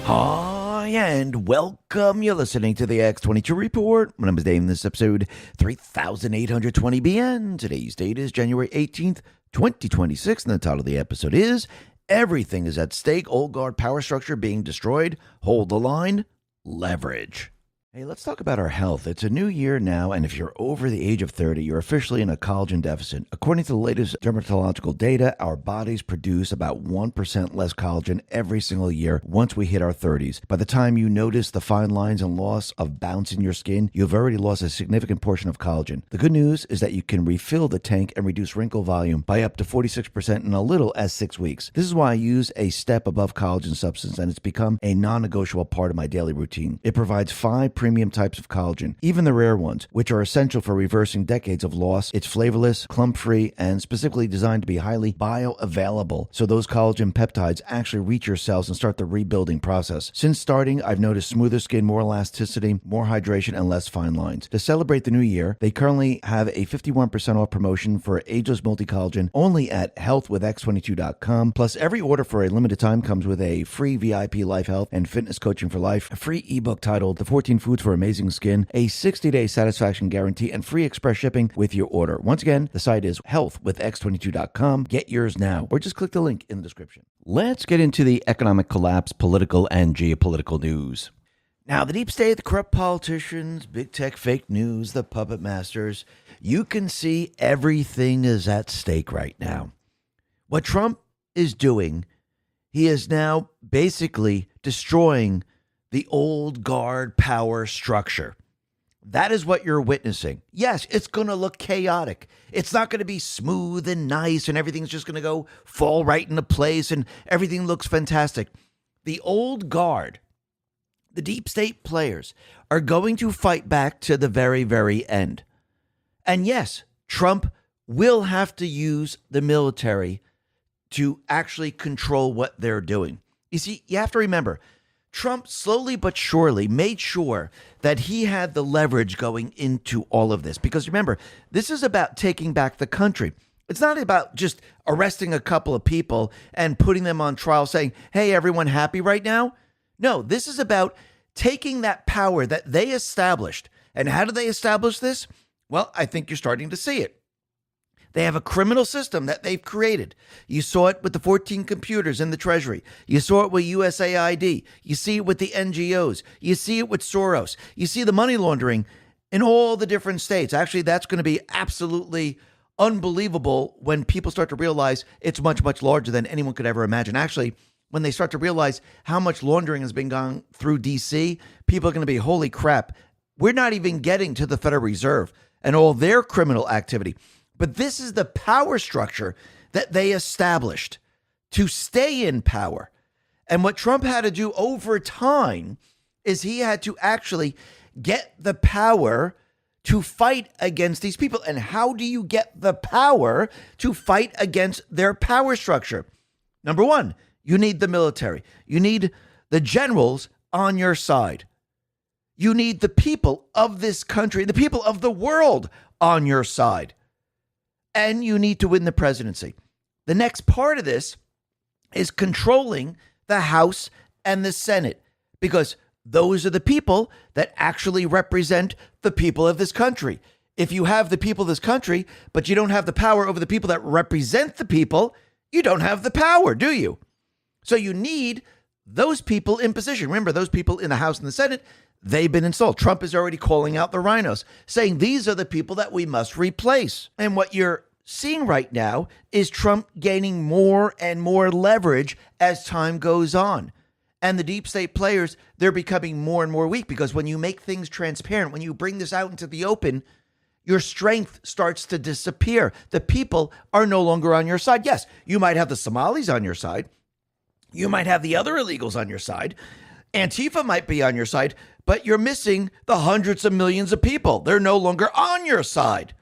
Hi, and welcome. You're listening to the X22 Report. My name is Dave, and this is episode 3820BN. Today's date is January 18th, 2026, and the title of the episode is Everything is at Stake, Old Guard Power Structure Being Destroyed, Hold the Line, Leverage. Hey, let's talk about our health. It's a new year now, and if you're over the age of 30, you're officially in a collagen deficit. According to the latest dermatological data, our bodies produce about 1% less collagen every single year once we hit our 30s. By the time you notice the fine lines and loss of bounce in your skin, you've already lost a significant portion of collagen. The good news is that you can refill the tank and reduce wrinkle volume by up to 46% in a little as 6 weeks. This is why I use a step above collagen substance, and it's become a non-negotiable part of my daily routine. It provides 5 premium types of collagen, even the rare ones, which are essential for reversing decades of loss. It's flavorless, clump-free, and specifically designed to be highly bioavailable, so those collagen peptides actually reach your cells and start the rebuilding process. Since starting, I've noticed smoother skin, more elasticity, more hydration, and less fine lines. To celebrate the new year, they currently have a 51% off promotion for Ageless Multi-Collagen only at healthwithx22.com. Plus, every order for a limited time comes with a free VIP life health and fitness coaching for life, a free ebook titled The 14 Foods for Amazing Skin, a 60-day satisfaction guarantee, and free express shipping with your order. Once again, the site is healthwithx22.com. Get yours now, or just click the link in the description. Let's get into the economic collapse, political, and geopolitical news. Now, the deep state, the corrupt politicians, big tech, fake news, the puppet masters, you can see everything is at stake right now. What Trump is doing, he is now basically destroying the old guard power structure. That is what you're witnessing. Yes, it's going to look chaotic. It's not going to be smooth and nice and everything's just going to go fall right into place and everything looks fantastic. The old guard, the deep state players, are going to fight back to the very, very end. And yes, Trump will have to use the military to actually control what they're doing. You see, you have to remember, Trump slowly but surely made sure that he had the leverage going into all of this. Because remember, this is about taking back the country. It's not about just arresting a couple of people and putting them on trial saying, hey, everyone happy right now? No, this is about taking that power that they established. And how do they establish this? Well, I think you're starting to see it. They have a criminal system that they've created. You saw it with the 14 computers in the Treasury. You saw it with USAID. You see it with the NGOs. You see it with Soros. You see the money laundering in all the different states. Actually, that's going to be absolutely unbelievable when people start to realize it's much, much larger than anyone could ever imagine. Actually, when they start to realize how much laundering has been gone through D.C., people are going to be, holy crap, we're not even getting to the Federal Reserve and all their criminal activity. But this is the power structure that they established to stay in power. And what Trump had to do over time is he had to actually get the power to fight against these people. And how do you get the power to fight against their power structure? Number one, you need the military. You need the generals on your side. You need the people of this country, the people of the world on your side. And you need to win the presidency. The next part of this is controlling the House and the Senate, because those are the people that actually represent the people of this country. If you have the people of this country, but you don't have the power over the people that represent the people, you don't have the power, do you? So you need those people in position. Remember, those people in the House and the Senate, they've been installed. Trump is already calling out the rhinos, saying these are the people that we must replace. And what you're seeing right now is Trump gaining more and more leverage as time goes on. And the deep state players, they're becoming more and more weak, because when you make things transparent, when you bring this out into the open, your strength starts to disappear. The people are no longer on your side. Yes, you might have the Somalis on your side. You might have the other illegals on your side. Antifa might be on your side, but you're missing the hundreds of millions of people. They're no longer on your side.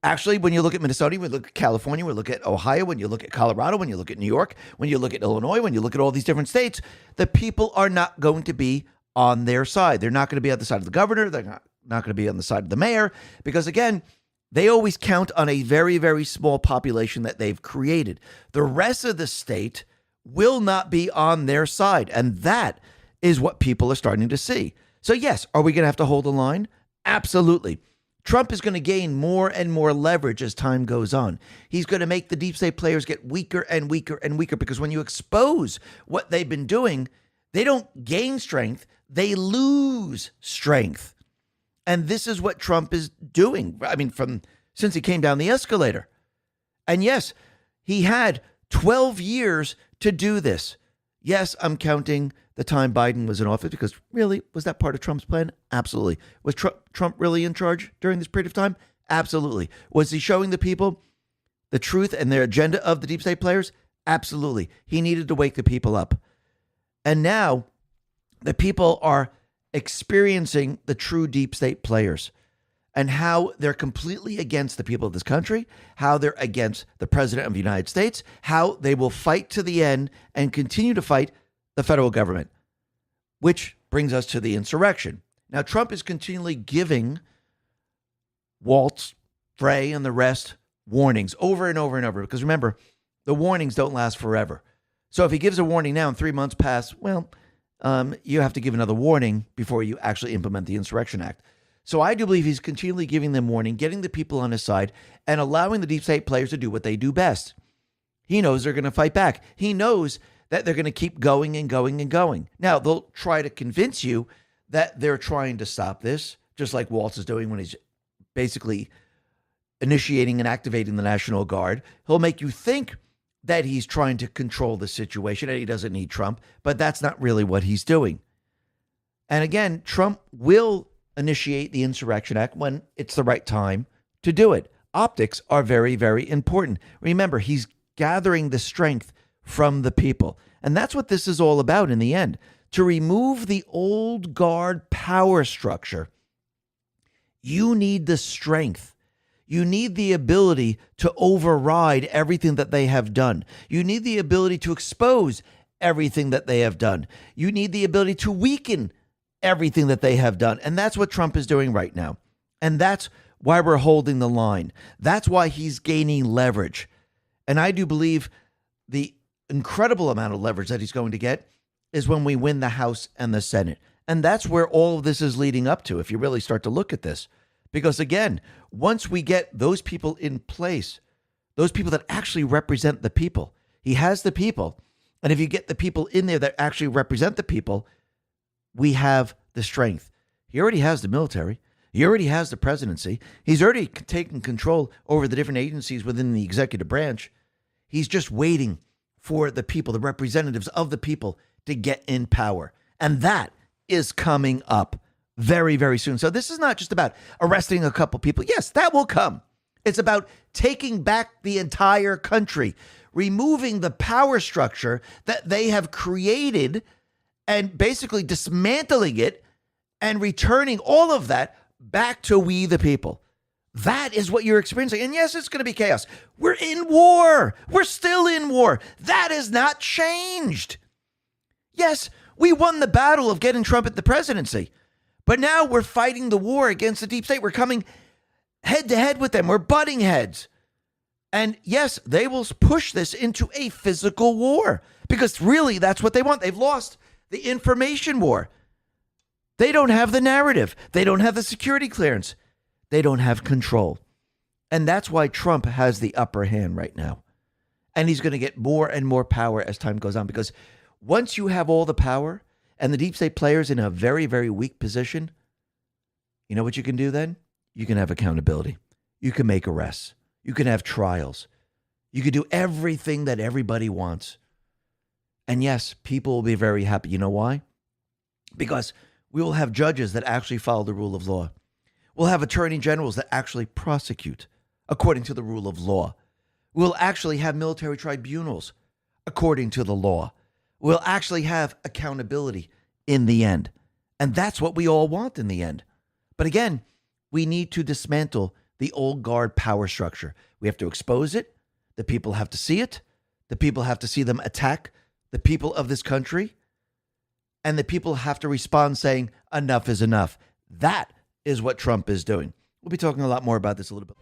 Actually, when you look at Minnesota, when you look at California, when you look at Ohio, when you look at Colorado, when you look at New York, when you look at Illinois, when you look at all these different states, the people are not going to be on their side. They're not going to be on the side of the governor. They're not going to be on the side of the mayor, because, again, they always count on a very, very small population that they've created. The rest of the state will not be on their side. And that is what people are starting to see. So yes, are we going to have to hold the line? Absolutely. Trump is going to gain more and more leverage as time goes on. He's going to make the deep state players get weaker and weaker and weaker, because when you expose what they've been doing, they don't gain strength, they lose strength. And this is what Trump is doing. I mean, since he came down the escalator. And yes, he had 12 years to do this. Yes, I'm counting the time Biden was in office, because really, was that part of Trump's plan? Absolutely. Was Trump really in charge during this period of time? Absolutely. Was he showing the people the truth and their agenda of the deep state players? Absolutely. He needed to wake the people up. And now the people are experiencing the true deep state players and how they're completely against the people of this country, how they're against the president of the United States, how they will fight to the end and continue to fight the federal government, which brings us to the insurrection. Now, Trump is continually giving Waltz, Frey, and the rest warnings over and over and over, because remember, the warnings don't last forever. So if he gives a warning now and 3 months pass, well, you have to give another warning before you actually implement the Insurrection Act. So I do believe he's continually giving them warning, getting the people on his side, and allowing the deep state players to do what they do best. He knows they're going to fight back. He knows that they're going to keep going and going and going. Now, they'll try to convince you that they're trying to stop this, just like Waltz is doing when he's basically initiating and activating the National Guard. He'll make you think that he's trying to control the situation and he doesn't need Trump, but that's not really what he's doing. And again, Trump will initiate the Insurrection Act when it's the right time to do it. Optics are very, very important. Remember, he's gathering the strength from the people. And that's what this is all about in the end. To remove the old guard power structure, you need the strength. You need the ability to override everything that they have done. You need the ability to expose everything that they have done. You need the ability to weaken everything that they have done. And that's what Trump is doing right now. And that's why we're holding the line. That's why he's gaining leverage. And I do believe the incredible amount of leverage that he's going to get is when we win the House and the Senate. And that's where all of this is leading up to, if you really start to look at this. Because again, once we get those people in place, those people that actually represent the people, he has the people. And if you get the people in there that actually represent the people, we have the strength. He already has the military. He already has the presidency. He's already taken control over the different agencies within the executive branch. He's just waiting for the people, the representatives of the people, to get in power. And that is coming up very, very soon. So this is not just about arresting a couple people. Yes, that will come. It's about taking back the entire country, removing the power structure that they have created and basically dismantling it and returning all of that back to we the people. That is what you're experiencing. And yes, it's going to be chaos. We're in war. We're still in war. That has not changed. Yes, we won the battle of getting Trump at the presidency, but now we're fighting the war against the deep state. We're coming head to head with them. We're butting heads. And yes, they will push this into a physical war, because really that's what they want. They've lost the information war. They don't have the narrative. They don't have the security clearance. They don't have control. And that's why Trump has the upper hand right now. And he's going to get more and more power as time goes on, because once you have all the power and the deep state players in a very, very weak position, you know what you can do then? You can have accountability. You can make arrests. You can have trials. You can do everything that everybody wants. And yes, people will be very happy. You know why? Because we will have judges that actually follow the rule of law. We'll have attorney generals that actually prosecute according to the rule of law. We'll actually have military tribunals according to the law. We'll actually have accountability in the end. And that's what we all want in the end. But again, we need to dismantle the old guard power structure. We have to expose it. The people have to see it. The people have to see them attack the people of this country. And the people have to respond saying, enough is enough. That is what Trump is doing. We'll be talking a lot more about this a little bit.